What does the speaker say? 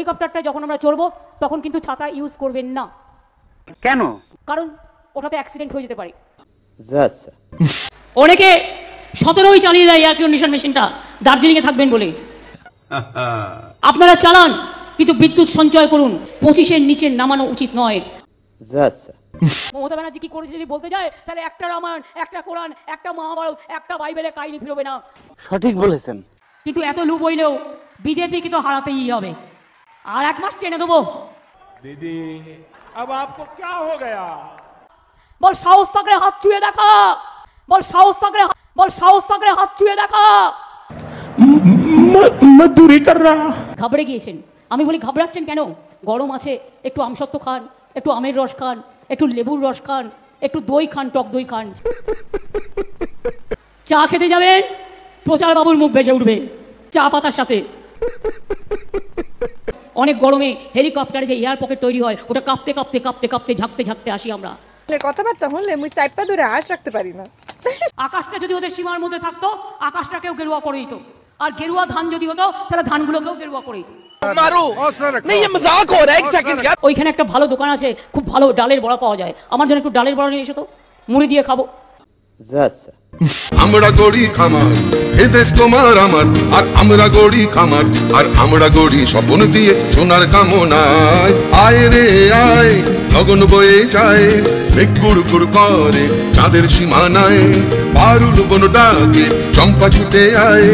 হেলিকপ্টারটা যখন আমরা চড়বো তখন কিন্তু ছাতা ইউজ করবেন না। কেন? কারণ ওটাতে অ্যাক্সিডেন্ট হয়ে যেতে পারে। অনেকে 17ই চালিয়ে দেয় এয়ার কন্ডিশন মেশিনটা দার্জিলিংয়ে থাকবেন বলে। আপনারা চালান, কিন্তু বিদ্যুৎ সঞ্চয় করুন। 25-এর নিচে নামানো উচিত নয়। মমতা ব্যানার্জি কি করেছে যদি বলতে যায়, তাহলে একটা রামায়ণ, একটা কোরআন, একটা মহাভারত, একটা বাইবেলের কাহিনী ফিরবে না। সঠিক বলেছেন। কিন্তু এত লুপ হইলেও বিজেপিকে তো হারাতেই হবে। আর 1 মাস টেনে দেবো। दीदी अब आपको क्या हो गया? বল সাহস থাকলে হাত ছুঁয়ে দেখা, বল সাহস থাকলে, বল সাহস থাকলে হাত ছুঁয়ে দেখা। मजदूरी कर रहा। ঘাবড়ে গিয়েছেন। আমি বলি ঘাবড়াচ্ছেন কেন? গরম আছে, একটু আমসত্ব খান, একটু আমের রস খান, একটু লেবুর রস খান, একটু দই খান, টক দই খান। চা খেতে যাবেন, প্রচার বাবুর মুখ ভেসে উঠবে চা পাতার সাথে। অনেক গরমে হেলিকপ্টারে যে এয়ার পকেট তৈরি হয়, ওটা কাঁপতে কাঁপতে কাঁপতে কাঁপতে ঝাঁকতে ঝাঁকতে আসি আমরা। কথাবার্তা হলে মুই সাইডটা ধরে আশ রাখতে পারি না। আকাশটা যদি ওদের সীমার মধ্যে থাকতো, আকাশটাকেও গেরুয়া করে দিত। আর গেরুয়া ধান যদি হতো, তাহলে ধানগুলোকেও গেরুয়া করে দিত। ওইখানে একটা ভালো দোকান আছে, খুব ভালো ডালের বড়া পাওয়া যায়। আমার জন্য একটু ডালের বড়া নিয়ে এসো তো, মুড়ি দিয়ে খাবো। আমরা গড়ি খামার, এ দেশ তোমার আমার, আর আমরা গড়ি খামার, আর আমরা গড়ি স্বপ্ন দিয়ে সোনার কামনায়। আয় রে আয়, লগন বয়ে যায়, মেঘ গুড় গুড় করে চাঁদের সীমানায়, পারুল বন ডাকে চম্পা ছুটে আয়।